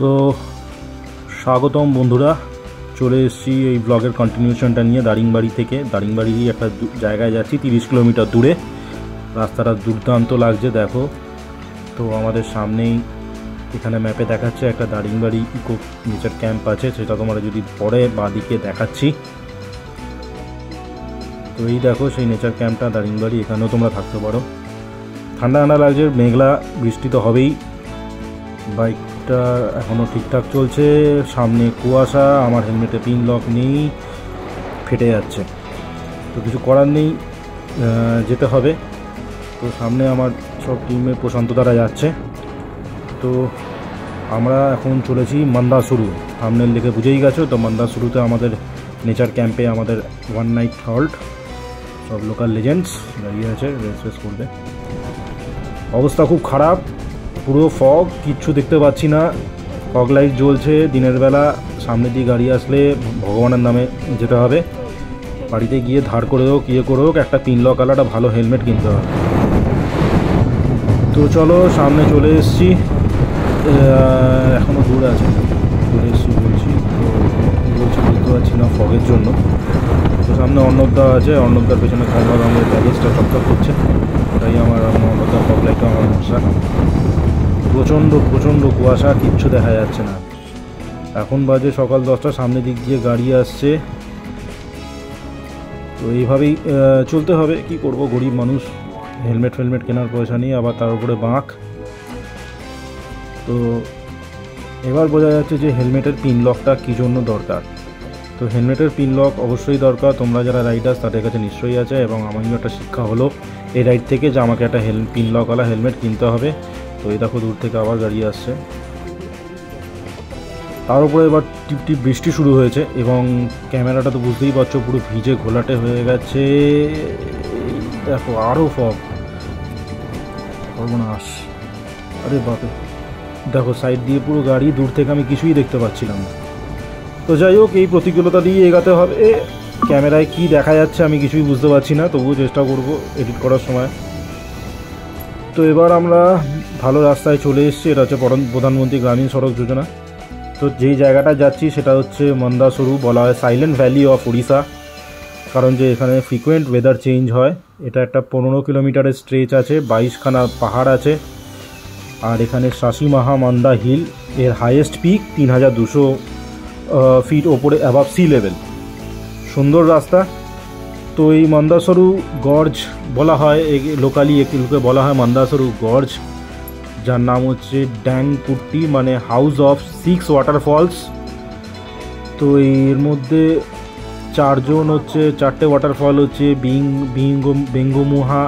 So স্বাগতম বন্ধুরা, চলে এসেছি এই ব্লগের কন্টিনিউশনটা নিয়ে। দারিংবাড়ি থেকে দারিংবাড়ি একটা জায়গায় যাচ্ছি 30 কিলোমিটার দূরে। রাস্তাটা দুর্দান্ত লাগছে দেখো। তো আমাদের সামনেই এখানে ম্যাপে দেখাচ্ছে একটা দারিংবাড়ি ইকো নেচার ক্যাম্প আছে, সেটা তোমরা যদি পরে বাঁদিকে দেখাচ্ছি। তো এই দেখো সেই নেচার ক্যাম্পটা দারিংবাড়ি, এখানেও তোমরা থাকতে পারো। ঠান্ডা ঠান্ডা লাগছে, মেঘলা, বৃষ্টি তো হবেই। বাইকটা এখনও ঠিকঠাক চলছে, সামনে কুয়াশা, আমার হেলমেটে পিন লক নেই, ফেটে যাচ্ছে। তো কিছু করার নেই, যেতে হবে। তো সামনে আমার সব টিমের প্রশান্ত দ্বারা যাচ্ছে। তো আমরা এখন চলেছি মন্দাসুরু। থাম্বনেল দেখে বুঝেই গেছো। তো মন্দাসুরুতে আমাদের নেচার ক্যাম্পে আমাদের 1 নাইট হল্ট। সব লোকাল লেজেন্ডস দাঁড়িয়ে আছে রেস করবে। অবস্থা খুব খারাপ, পুরো ফগ, কিচ্ছু দেখতে পাচ্ছি না। ফগ লাইট জ্বলছে দিনের বেলা। সামনে দিয়ে গাড়ি আসলে ভগবানের নামে যেতে হবে। বাড়িতে গিয়ে ধার করে হোক ইয়ে করে হোক একটা পিন লক আলাটা ভালো হেলমেট কিনতে হবে। তো চলো, সামনে চলে এসেছি, এখনও দূর আছে, চলে এসেছি বলছি। তো বুঝতে পারছি না ফগের জন্য। তো সামনে অর্ণবদা আছে, অর্ণবদার পেছনে কালো রঙের ব্যাগেজটা চকচক করছে, তাই আমার অর্ণবদা ফগ লাইটটা আমার ভরসা। প্রচণ্ড কুয়াশা, কিচ্ছু দেখা যাচ্ছে না। এখন বাজে সকাল 10টা, সামনে দিক দিয়ে গাড়ি আসছে। তো এইভাবেই চলতে হবে, কি করব, গরিব মানুষ, হেলমেট কেনার পয়সা নেই, আবার তার উপরে বাঁক। তো এবার বোঝা যাচ্ছে যে হেলমেটের পিন লকটা কী জন্য দরকার। তো হেলমেটের পিন লক অবশ্যই দরকার, তোমরা যারা রাইডার্স তাদের কাছে নিশ্চয়ই আছে। এবং আমারও একটা শিক্ষা হলো এই রাইড থেকে যে আমাকে একটা পিন লকওয়ালা হেলমেট কিনতে হবে। তো এই দেখো দূর থেকে আবার গাড়ি আসছে। তার উপরে এবার টিপ বৃষ্টি শুরু হয়েছে এবং ক্যামেরাটা তো বুঝতেই পারছো পুরো ভিজে ঘোলাটে হয়ে গেছে। দেখো আরও ফগ, সর্বনাশ। আরে বাপে, দেখো সাইড দিয়ে পুরো গাড়ি, দূর থেকে আমি কিছুই দেখতে পাচ্ছিলাম না। তো যাই হোক, এই প্রতিকূলতা দিয়ে এগাতে হবে। ক্যামেরায় কি দেখা যাচ্ছে আমি কিছুই বুঝতে পারছি না, তবুও চেষ্টা করব এডিট করার সময়। তো এবার আমরা ভালো রাস্তায় চলে এসেছি। এটা হচ্ছে প্রধানমন্ত্রী গ্রামীণ সড়ক যোজনা। তো যেই জায়গাটা যাচ্ছি সেটা হচ্ছে মন্দাসুরু, বলা হয় সাইলেন্ট ভ্যালি অফ উড়িষ্যা, কারণ যে এখানে ফ্রিকুয়েন্ট ওয়েদার চেঞ্জ হয়। এটা একটা 15 কিলোমিটারের স্ট্রেচ আছে, 22খানা পাহাড় আছে। আর এখানে শাসিমাহা মান্দা হিল, এর হাইয়েস্ট পিক 3200 ফিট ওপরে অ্যাবাভ সি লেভেল। সুন্দর রাস্তা। তো এই মন্দাসুরু গর্জ বলা হয়, লোকালি এগুলোকে বলা হয় মন্দাসুরু গর্জ, যার নাম হচ্ছে ড্যাংপুট্টি, মানে হাউস অফ 6 ওয়াটারফলস। তো এর মধ্যে চারটে ওয়াটারফল হচ্ছে বেঙ্গমুহা,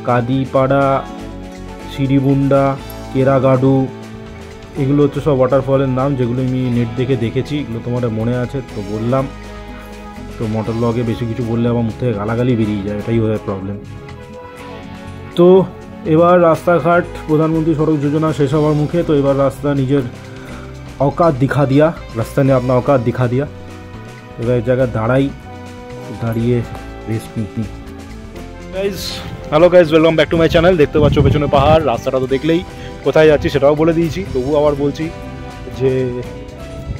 কাদিপাড়া, সিরিবুন্ডা, কেরাগাডু। এগুলো হচ্ছে সব ওয়াটারফলের নাম, যেগুলো আমি নেট দেখে দেখেছি, এগুলো তোমাদের মনে আছে তো বললাম। তো মোটর ব্লগে বেশি কিছু বললে আমার মুখ থেকে গালাগালি বেরিয়ে যায়, এটাই হয় প্রবলেম। তো এবার রাস্তাঘাট, প্রধানমন্ত্রী সড়ক যোজনা শেষ হওয়ার মুখে। তো এবার রাস্তা নিজের औकात दिखा दिया, रास्ता ने अपना औकात दिखा दिया। এবার জায়গায় দাঁড়িয়ে রেস্ট নিই। Guys, hello guys, welcome back to my channel. দেখতে পাচ্ছ পেছনে পাহাড়, রাস্তাটা তো দেখলেই কোথায় যাচ্ছি সেটাও বলে দিয়েছি, তবু আবার বলছি যে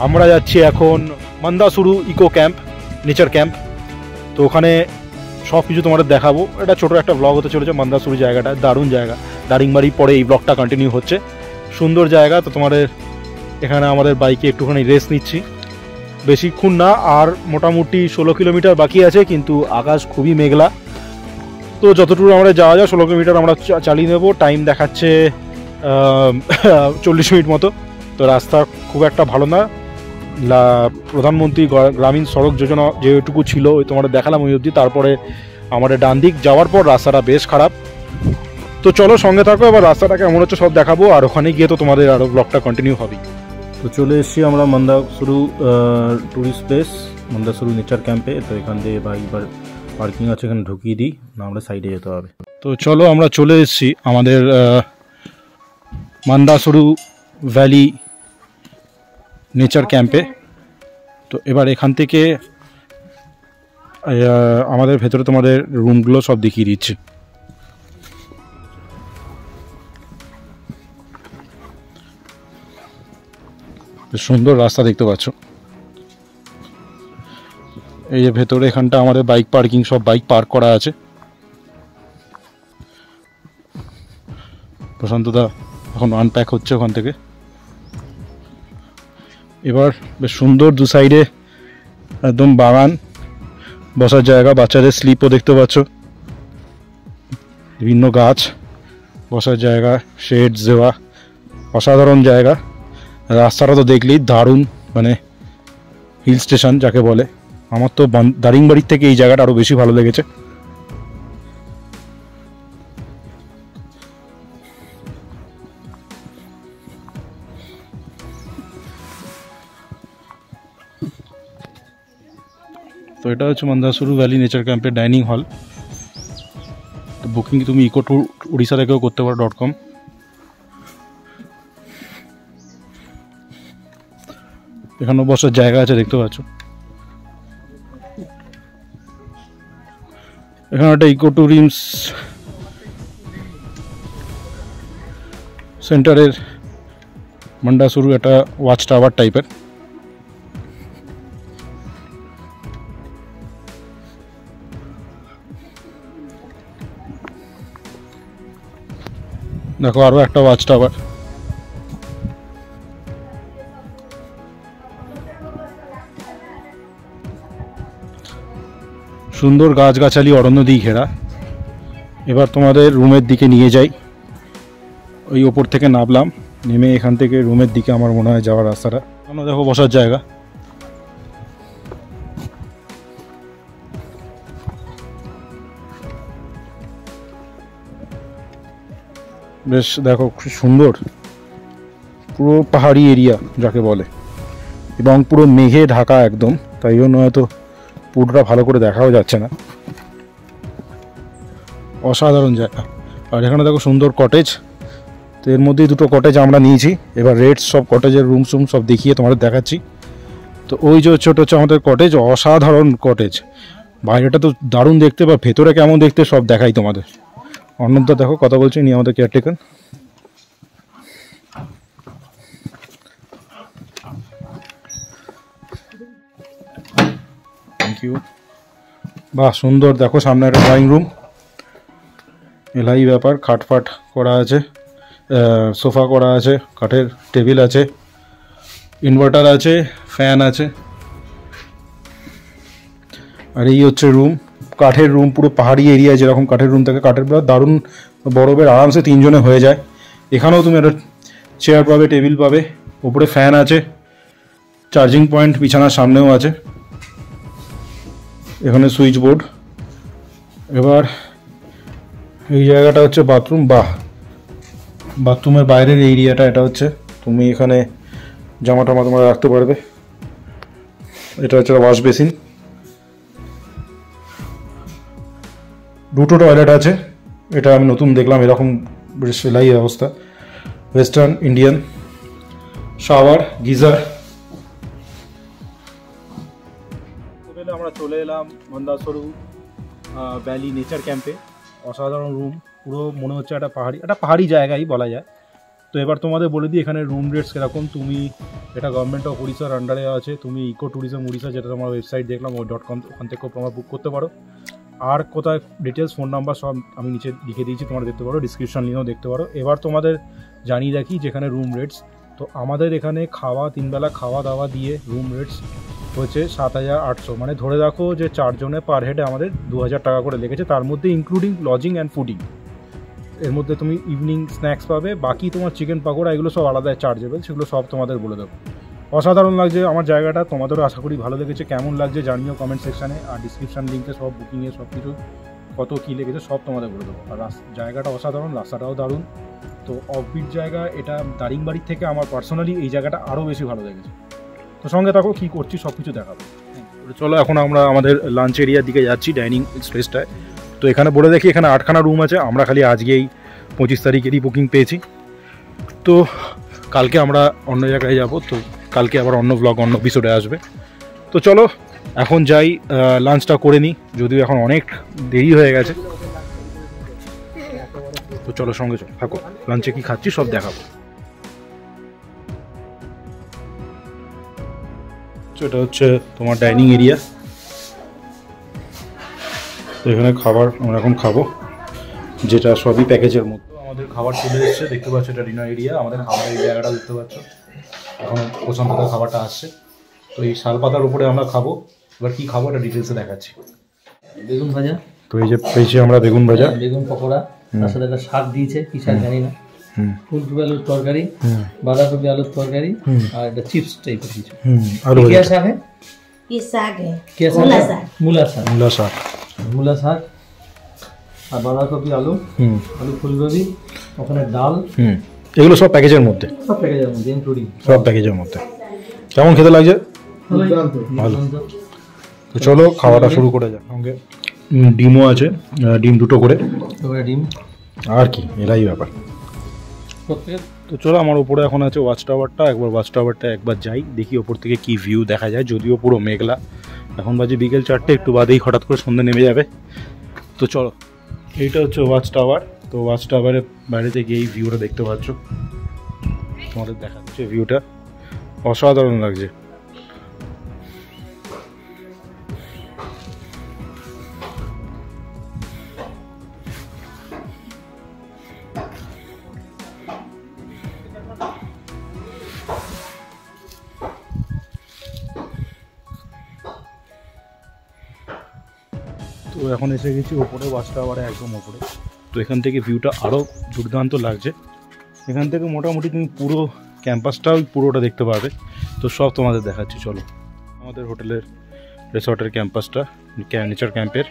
আমরা যাচ্ছি এখন মন্দাসুরু ইকো ক্যাম্প, নেচার ক্যাম্প। তো ওখানে সব কিছু তোমাদের দেখাবো। এটা ছোটো একটা ব্লগ হতে চলেছে। মন্দাসুরু জায়গাটা দারুণ জায়গা, দারিংবাড়ি পরে এই ব্লগটা কন্টিনিউ হচ্ছে। সুন্দর জায়গা। তো তোমাদের এখানে আমাদের বাইকে একটুখানি রেস্ট নিচ্ছি, বেশিক্ষণ না, আর মোটামুটি 16 কিলোমিটার বাকি আছে, কিন্তু আকাশ খুবই মেঘলা। তো যতটুকু আমরা যাওয়া যায় 16 কিলোমিটার আমরা চালিয়ে নেব। টাইম দেখাচ্ছে 40 মিনিট মতো। তো রাস্তা খুব একটা ভালো না। প্রধানমন্ত্রী গ্রামীণ সড়ক যোজনা যেটুকু ছিল ওই তোমাদের দেখালাম ওই অবধি। তারপরে আমাদের ডান দিক যাওয়ার পর রাস্তাটা বেশ খারাপ। তো চলো সঙ্গে থাকো, এবার রাস্তাটা কেমন হচ্ছে সব দেখাবো, আর ওখানে গিয়ে তো তোমাদের আরও ব্লগটা কন্টিনিউ হবে। তো চলে এসেছি আমরা মন্দাসুরু ট্যুরিস্ট প্লেস, মন্দাসুরু নেচার ক্যাম্পে। তো এখান দিয়ে এবার পার্কিং আছে, এখানে ঢুকিয়ে দিই, না আমরা সাইডে যেতে হবে। তো চলো আমরা চলে এসেছি আমাদের মন্দাসুরু ভ্যালি নেচার ক্যাম্পে। তো এবার এখান থেকে আমাদের ভেতরে তোমাদের রুমগুলো সব দেখিয়ে দিচ্ছি। সুন্দর রাস্তা দেখতে পাচ্ছ। এই যে ভেতরে এখানটা আমাদের বাইক পার্কিং, সব বাইক পার্ক করা আছে। প্রশান্তদা এখন আনপ্যাক হচ্ছে ওখান থেকে। এবার বেশ সুন্দর দু সাইডে একদম বাগান, বসার জায়গা, বাচ্চাদের স্লিপও দেখতে পাচ্ছ, বিভিন্ন গাছ, বসার জায়গা, শেডস দেওয়া, অসাধারণ জায়গা। রাস্তাটা তো দেখলেই দারুণ, মানে হিল স্টেশন যাকে বলে। আমার তো দারিংবাড়ির থেকে এই জায়গাটা আরও বেশি ভালো লেগেছে। তো এটা হচ্ছে মন্দারসরু ভ্যালি নেচার ক্যাম্পের ডাইনিং হল। তো বুকিং তুমি ইকো ট্যুর উড়িষ্যা থেকেও করতে পারো .com। এখানেও বসার জায়গা আছে দেখতে পাচ্ছ। এখানে একটা ইকো ট্যুরিজম সেন্টারের মন্দারসরু একটা ওয়াচ টাওয়ার টাইপের। দেখো আরও একটা ওয়াচ টাওয়ার। সুন্দর গাছগাছালি অরণ্য দিয়ে ঘেরা। এবার তোমাদের রুমের দিকে নিয়ে যাই। ওই ওপর থেকে নামলাম, নেমে এখান থেকে রুমের দিকে আমার মনে হয় যাওয়ার রাস্তাটা। আমরা দেখো বসার জায়গা, বেশ দেখো খুব সুন্দর, পুরো পাহাড়ি এরিয়া যাকে বলে, এবং পুরো মেঘে ঢাকা একদম, তাই জন্য হয়তো পুরোটা ভালো করে দেখাও যাচ্ছে না। অসাধারণ জায়গা। আর এখানে দেখো সুন্দর কটেজ, তো এর মধ্যেই দুটো কটেজ আমরা নিয়েছি। এবার রেটস সব কটেজের রুম সব দেখিয়ে তোমাদের দেখাচ্ছি। তো ওই যে ছোটো হচ্ছে আমাদের কটেজ, অসাধারণ কটেজ। বাইরেটা তো দারুণ দেখতে, বা ভেতরে কেমন দেখতে সব দেখাই তোমাদের। অর্ণবদা দেখো কথা বলছি, নিয়ে আমাদের কেয়ারটেকার। Thank you. বাহ সুন্দর, দেখো সামনে একটা ড্রয়িং রুম, এলাই ব্যাপার, খাটফাট করা আছে, সোফা করা আছে, কাঠের টেবিল আছে, ইনভার্টার আছে, ফ্যান আছে। আর এই হচ্ছে রুম, কাঠের রুম, পুরো পাহাড়ি এরিয়ায় যেরকম কাঠের রুম থাকে, কাঠের দারুণ বরফের, আরামসে 3 জনে হয়ে যায়। এখানেও তুমি একটা চেয়ার পাবে, টেবিল পাবে, উপরে ফ্যান আছে, চার্জিং পয়েন্ট বিছানার সামনেও আছে, এখানে সুইচ বোর্ড। এবার এই জায়গাটা হচ্ছে বাথরুম। বাহ, বাথরুমের বাইরের এরিয়াটা এটা হচ্ছে, তুমি এখানে জামা টামা তোমরা রাখতে পারবে। এটা হচ্ছে ওয়াশ বেসিন, দুটো টয়লেট আছে, এটা আমি নতুন দেখলাম, এরকম সেলাই অবস্থা। Western Indian shower, geyser. আমরা চলে এলাম মন্দারসরু ভ্যালি নেচার ক্যাম্পে। অসাধারণ রুম, পুরো মনে হচ্ছে একটা পাহাড়ি জায়গাই বলা যায়। তো এবার তোমাদের বলে দিই এখানে রুম রেটস কীরকম। তুমি এটা গভর্নমেন্ট অফ উড়িষ্যার আন্ডারে আছে, তুমি ইকো ট্যুরিজম উড়িষ্যা, যেটা তোমার ওয়েবসাইট দেখলাম ওই .com, ওখান থেকেও তোমরা বুক করতে পারো। আর কোথায় ডিটেলস, ফোন নাম্বার সব আমি নিচে লিখে দিয়েছি, তোমরা দেখতে পারো, ডিসক্রিপশন লিখেও দেখতে পারো। এবার তোমাদের জানিয়ে রাখি যেখানে রুম রেটস। তো আমাদের এখানে খাওয়া, 3 বেলা খাওয়া দাওয়া দিয়ে রুম রেটস হচ্ছে 7,800, মানে ধরে রাখো যে 4 জনে পার হেডে আমাদের 2,000 টাকা করে লেগেছে, তার মধ্যে ইনক্লুডিং লজিং অ্যান্ড ফুডিং। এর মধ্যে তুমি ইভিনিং স্ন্যাক্স পাবে, বাকি তোমার চিকেন পাকোড়া এগুলো সব আলাদা চার্জেবল, সেগুলো সব তোমাদের বলে দেবো। অসাধারণ লাগছে আমার জায়গাটা, তোমাদেরও আশা করি ভালো লেগেছে। কেমন লাগছে জানিও কমেন্ট সেকশানে, আর ডিসক্রিপশান লিঙ্কে সব বুকিংয়ে সব কিছু কত কী লেগেছে সব তোমাদের বলে দেবো। আর জায়গাটা অসাধারণ, রাস্তাটাও দারুণ। তো অফবিট জায়গা এটা, দারিংবাড়ির থেকে আমার পার্সোনালি এই জায়গাটা আরও বেশি ভালো লেগেছে। তো সঙ্গে থাকো, কী করছি সব কিছু দেখাবো। চলো এখন আমরা আমাদের লাঞ্চ এরিয়ার দিকে যাচ্ছি, ডাইনিং স্পেসটায়। তো এখানে বলে দেখি, এখানে 8খানা রুম আছে। আমরা খালি আজকেই 25 তারিখেরই বুকিং পেয়েছি। তো কালকে আমরা অন্য জায়গায় যাব, তো কালকে আবার অন্য ব্লগ, অন্য এপিসোডে আসবে। তো চলো এখন যাই, লাঞ্চটা করে নিই, যদিও এখন অনেক দেরি হয়ে গেছে। তো চলো সঙ্গে থাকো, লাঞ্চে কি খাচ্ছি সব দেখাবো। এটা হচ্ছে তোমার ডাইনিং এরিয়া। তো এখানে খাবার আমরা এখন খাবো, যেটা সবই প্যাকেজের মধ্যে। আমাদের খাবার চলে এসেছে, দেখতে পাচ্ছ এটা ডিনার এরিয়া। আমাদের খাবারের এই জায়গাটা দেখতে পাচ্ছ, এখন প্রশান্ত দাদার খাবারটা আসছে। তো এই শাল পাতার উপরে আমরা খাবো। এবার কি খাবো এটা ডিটেলসে দেখাচ্ছি। বেগুন ভাজা, তো এই যে পেয়েছি আমরা বেগুন ভাজা, বেগুন পকোড়া, তার সাথে একটা শাক দিয়েছে, কি শাক জানি না, ফুলকপি আলুর তরকারি, বাঁধাকপি আলুর তরকারি, আর একটা চিপস টাইপের কিছু। আর क्या শাক है? ये साग है, क्या শাক? মূলা শাক। মূলা শাক, মূলা শাক আর বাঁধাকপি আলু, আলু ফুলকপি, ওখানে ডাল, এগুলো সব প্যাকেজের মধ্যে, সব প্যাকেজের মধ্যে ইনক্লুডিং, সব প্যাকেজের মধ্যে। কেমন খেতে লাগছে? ভালো। তো চলো খাওয়াটা শুরু করে যাক। সঙ্গে ডিমও আছে, ডিম দুটো করে, ডিম আর কি এরাই ব্যাপার। তো চলো, আমার উপরে এখন আছে ওয়াচ টাওয়ারটা। একবার ওয়াচ টাওয়ারটা একবার যাই, দেখি ওপর থেকে কি ভিউ দেখা যায়। যদিও পুরো মেঘলা, এখন বাজে বিকেল 4টে, একটু বাদেই হঠাৎ করে সন্ধ্যা নেমে যাবে। তো চলো, এইটা হচ্ছে ওয়াচ টাওয়ার। তো ওয়াচ টাওয়ারের বাইরে থেকে এই ভিউটা দেখতে পাচ্ছ, তোমাদের দেখাচ্ছে। ভিউটা অসাধারণ লাগছে। তো এখন এসে গেছি ওপরে, ওয়াচ টাওয়ারে একদম ওপরে। তো এখান থেকে ভিউটা আরও দুর্দান্ত লাগছে। এখান থেকে মোটামুটি তুমি পুরো ক্যাম্পাসটাও পুরোটা দেখতে পাবে। তো সব তোমাদের দেখাচ্ছি, চলো। আমাদের হোটেলের রিসর্টের ক্যাম্পাসটা, নেচার ক্যাম্পের।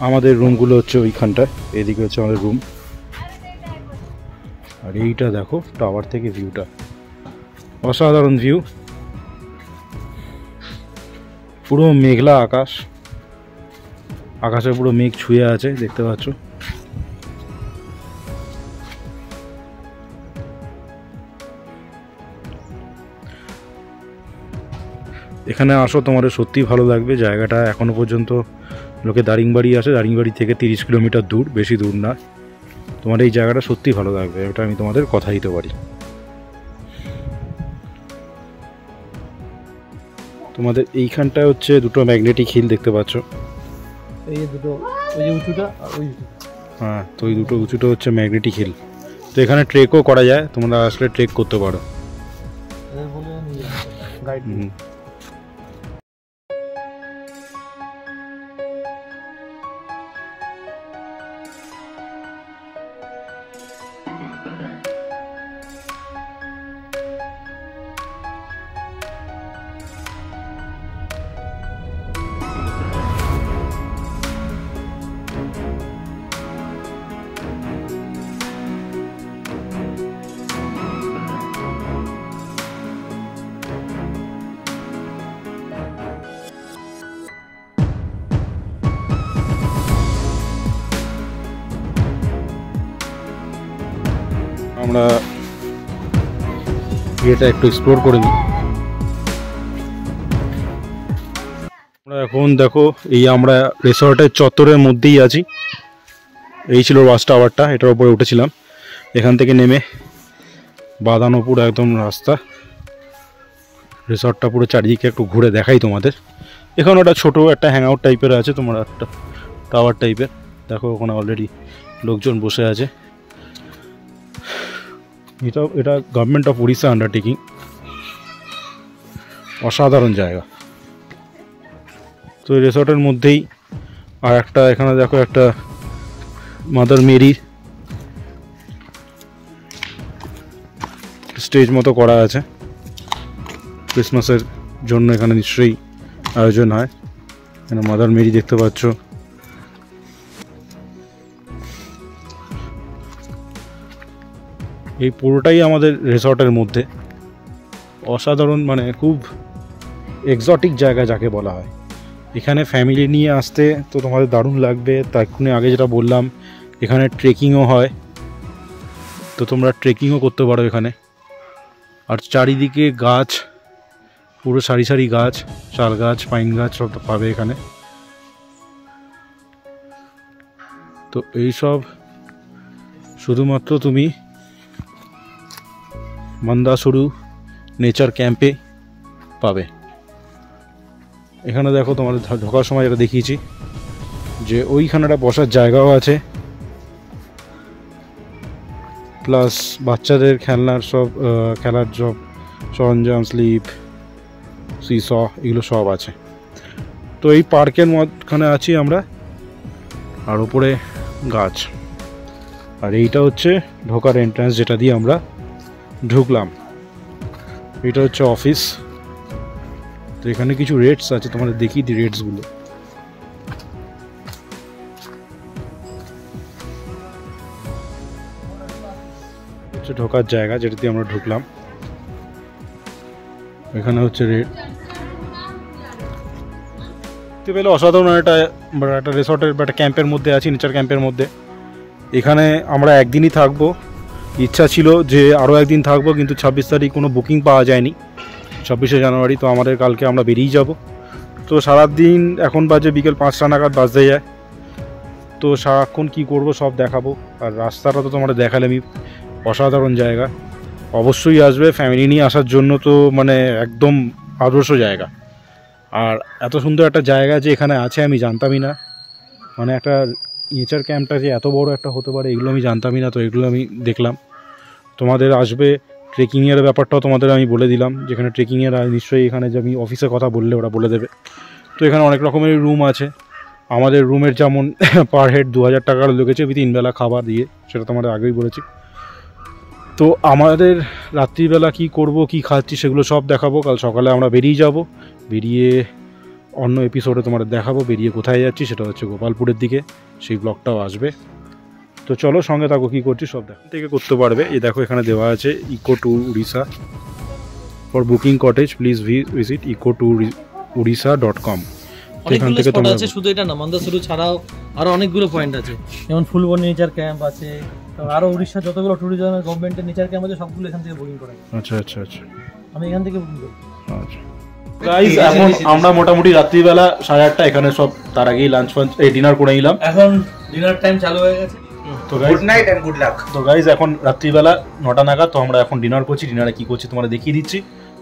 আমাদের রুমগুলো হচ্ছে ওইখানটায়, এদিকে হচ্ছে আমাদের রুম। আর এইটা দেখো টাওয়ার থেকে ভিউটা, অসাধারণ ভিউ। পুরো মেঘলা আকাশ, আকাশে পুরো মেঘ ছুঁয়ে আছে, দেখতে পাচ্ছ। এখানে আসো, তোমাদের সত্যিই ভালো লাগবে। জায়গাটা এখনো পর্যন্ত লোকে দারিংবাড়ি আসে, দারিংবাড়ি থেকে 30 কিলোমিটার দূর, বেশি দূর না। তোমার এই জায়গাটা সত্যিই ভালো লাগবে, এটা আমি তোমাদের কথা দিতে পারি। তোমাদের এইখানটায় হচ্ছে দুটো ম্যাগনেটিক হিল দেখতে পাচ্ছ, এই দুটো, ওই যে উঁচুটা আর ওই উঁচুটা। হ্যাঁ, তো ওই দুটো উঁচুটা হচ্ছে ম্যাগনেটিক হিল। তো এখানে ট্রেকও করা যায়, তোমরা আসলে ট্রেক করতে পারো। আমরা এটা একটু এক্সপ্লোর করে নিই। আমরা এখন দেখো, এই আমরা রিসর্টের চত্বরের মধ্যেই আছি। এই ছিল ওয়াচ টাওয়ারটা, এটার উপরে উঠেছিলাম। এখান থেকে নেমে বাঁধানো পুরো একদম রাস্তা। রিসর্টটা পুরো চারিদিকে একটু ঘুরে দেখাই তোমাদের। এখানে ওটা ছোটো একটা হ্যাং আউট টাইপের আছে, তোমার একটা টাওয়ার টাইপের। দেখো ওখানে অলরেডি লোকজন বসে আছে। এটা গভর্নমেন্ট অফ উড়িষ্যা আন্ডারটেকিং। অসাধারণ জায়গা। তো এই রিসর্টের মধ্যেই আর একটা, এখানে দেখো একটা মাদার মেরি স্টেজ মতো করা আছে। ক্রিসমাসের জন্য এখানে নিশ্চয়ই আয়োজন হয়। এখানে মাদার মেরি দেখতে পাচ্ছ। এই পুরোটাই আমাদের রিসর্টের মধ্যে। অসাধারণ, মানে খুব এক্সোটিক জায়গা যাকে বলা হয়। এখানে ফ্যামিলি নিয়ে আসতে তো তোমাদের দারুণ লাগবে। তাক্ষণে আগে যেটা বললাম, এখানে ট্রেকিংও হয়, তো তোমরা ট্রেকিংও করতে পারো এখানে। আর চারিদিকে গাছ, পুরো সারি সারি গাছ, শাল গাছ, পাইন গাছ সব পাবে এখানে। তো এইসব শুধুমাত্র তুমি মন্দাসুরু নেচার ক্যাম্পে পাবে। এখানে দেখো তোমাদের ঢোকার সময় যেটা দেখিয়েছি যে ওইখানে একটা বসার জায়গাও আছে, প্লাস বাচ্চাদের খেলনার সব খেলার সব সরঞ্জাম, স্লিপ, সিস এগুলো সব আছে। তো এই পার্কের মধ্যখানে আছি আমরা, আর উপরে গাছ। আর এইটা হচ্ছে ঢোকার এন্ট্রান্স, যেটা দিয়ে আমরা ঢুকলাম। এটা হচ্ছে অফিস। তো এখানে কিছু রেটস আছে, তোমাদের দেখিয়ে দিই রেটসগুলো। হচ্ছে ঢোকার জায়গা, যেটা দিয়ে আমরা ঢুকলাম। এখানে হচ্ছে রেট। দেখতে পেলে অসাধারণ একটা রিসর্টের বা একটা ক্যাম্পের মধ্যে আছি, নেচার ক্যাম্পের মধ্যে। এখানে আমরা একদিনই থাকবো। ইচ্ছা ছিল যে আরও একদিন থাকবো, কিন্তু 26 তারিখ কোনো বুকিং পাওয়া যায়নি, 26শে জানুয়ারি। তো আমাদের কালকে আমরা বেরিয়ে যাব। তো সারাদিন এখন বাজে বিকেল 5টা নাগাদ বাজতে যায়। তো সারাক্ষণ কী করবো সব দেখাবো। আর রাস্তাটা তো তোমাদের দেখালে আমি, অসাধারণ জায়গা। অবশ্যই আসবে ফ্যামিলি নিয়ে আসার জন্য, তো মানে একদম আদর্শ জায়গা। আর এত সুন্দর একটা জায়গা যে এখানে আছে আমি জানতামই না। মানে একটা নেচার ক্যাম্পটা যে এত বড় একটা হতে পারে এগুলো আমি জানতামই না। তো এগুলো আমি দেখলাম। তোমাদের আসবে ট্রেকিংয়ের ব্যাপারটাও তোমাদের আমি বলে দিলাম, যেখানে ট্রেকিংয়ের নিশ্চয়ই এখানে যে আমি অফিসে কথা বললে ওরা বলে দেবে। তো এখানে অনেক রকমের রুম আছে। আমাদের রুমের যেমন পার হেড 2000 টাকা লেগেছে, 3 বেলা খাবার দিয়ে, সেটা তোমাদের আগেই বলেছি। তো আমাদের রাত্রিবেলা কি করব, কি খাচ্ছি, সেগুলো সব দেখাবো। কাল সকালে আমরা বেরিয়ে যাব। বেরিয়ে অন্য এপিসোডে তোমাদের দেখাবো বেরিয়ে কোথায় যাচ্ছি। সেটা হচ্ছে গোপালপুরের দিকে, সেই ব্লগটাও আসবে। তো চলো সঙ্গে থাকো, কী করছি সব দেখা থেকে করতে পারবে। এই দেখো এখানে দেওয়া আছে eco tour Orissa. For booking cottage please visit eco2orissa.com। এখান থেকে তোমরা আছে, শুধু এটা না, মন্দাসুরু ছাড়াও আরো অনেকগুলো পয়েন্ট আছে, যেমন ফুলবনি নেচার ক্যাম্প আছে, আরো উড়িষ্যা যতগুলো ট্যুরিজম গভর্নমেন্টের নেচার ক্যাম্প আছে সবগুলো এখান থেকে বুকিং করা। আচ্ছা আচ্ছা আচ্ছা, আমি এখান থেকে বুকিং করি। আচ্ছা গাইস, এখন আমরা মোটামুটি রাত্রিবেলা 8:30 এখানে সব, তার আগেই লাঞ্চ ডিনার করে নিলাম। এখন ডিনার টাইম চালু হয়ে গেছে। তো good night and good luck. তো গাইস এখন রাত্রিবেলা 9টা নাগাদ। তো আমরা এখন ডিনার করছি। ডিনারে কি করছি তোমাদের দেখিয়ে দিচ্ছি।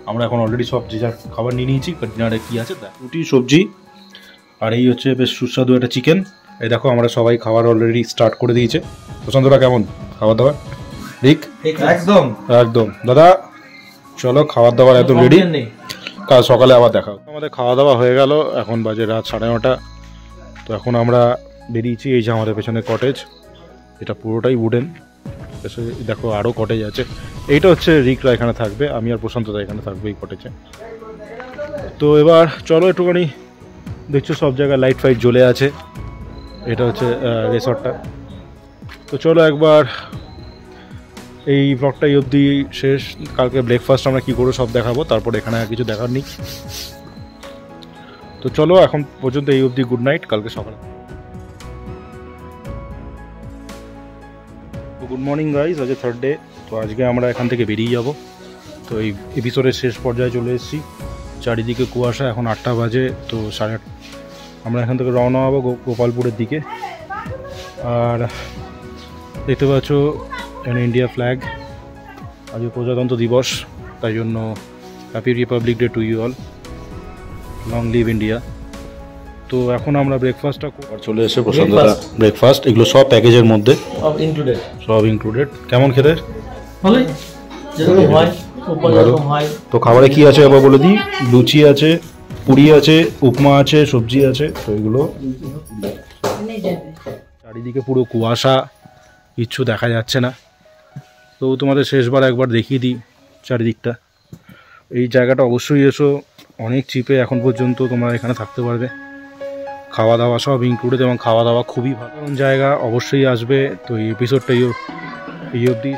আমরা এখন অলরেডি সব যে যার খাবার নিয়ে নিয়েছি। ডিনারে কি আছে রুটি, সবজি, আর এই হচ্ছে বেশ সুস্বাদু একটা চিকেন। এই দেখো আমরা সবাই খাবার অলরেডি স্টার্ট করে দিয়েছে। প্রশান্তরা কেমন খাবার দাবার? ঠিক একদম একদম দাদা, চলো খাবার দাবার একদম রেডি, কাল সকালে আবার দেখা। আমাদের খাওয়া দাওয়া হয়ে গেল, এখন বাজে রাত 9:30। তো এখন আমরা বেরিয়েছি। এই যে আমাদের পেছনে কটেজ, এটা পুরোটাই উডেন। দেখো আরও কটেজ আছে। এইটা হচ্ছে রিকরা এখানে থাকবে, আমি আর প্রশান্তদা এখানে থাকবে এই কটেজে। তো এবার চলো একটুখানি, দেখছো সব জায়গায় লাইট ফাইট জ্বলে আছে। এটা হচ্ছে রিসর্টটা। তো চলো একবার এই ব্লগটা এই অবধি শেষ। কালকে ব্রেকফাস্ট আমরা কী করবো সব দেখাবো, তারপর এখানে আর কিছু দেখার নেই। তো চলো এখন পর্যন্ত এই অবধি, গুড নাইট, কালকে সকালে। গুড মর্নিং গাইজ, আজ 3rd ডে। তো আজকে আমরা এখান থেকে বেরিয়ে যাব। তো এই এপিসোডের শেষ পর্যায়ে চলে এসেছি। চারিদিকে কুয়াশা, এখন 8টা বাজে। তো 8:30 আমরা এখান থেকে রওনা হবো গোপালপুরের দিকে। আর দেখতে পাচ্ছ এখানে ইন্ডিয়া ফ্ল্যাগ, আজ প্রজাতন্ত্র দিবস, তাই জন্য happy republic day to you all, long live India. তো এখন আমরা ব্রেকফাস্টটা চলে এসে প্রশান্তদা ব্রেকফাস্ট, এগুলো সব প্যাকেজের মধ্যে, সব ইনক্লুডেড। কেমন খেতে? ভালোই, যেরকম হয় ওরকম হয়। তো খাবারে কি আছে আবার বলে দিই। লুচি আছে, পুরি আছে, উপমা আছে, সবজি আছে। তো এগুলো, চারিদিকে পুরো কুয়াশা, কিচ্ছু দেখা যাচ্ছে না। তো তোমাদের শেষবার একবার দেখিয়ে দিই চারিদিকটা। এই জায়গাটা অবশ্যই এসো, অনেক চিপে এখন পর্যন্ত তোমরা এখানে থাকতে পারবে। খাওয়া দাওয়া সব ইনক্লুডেড, এবং খাওয়া দাওয়া খুবই ভালো জায়গা, অবশ্যই আসবে। তো এই এপিসোডটা এই অবধি।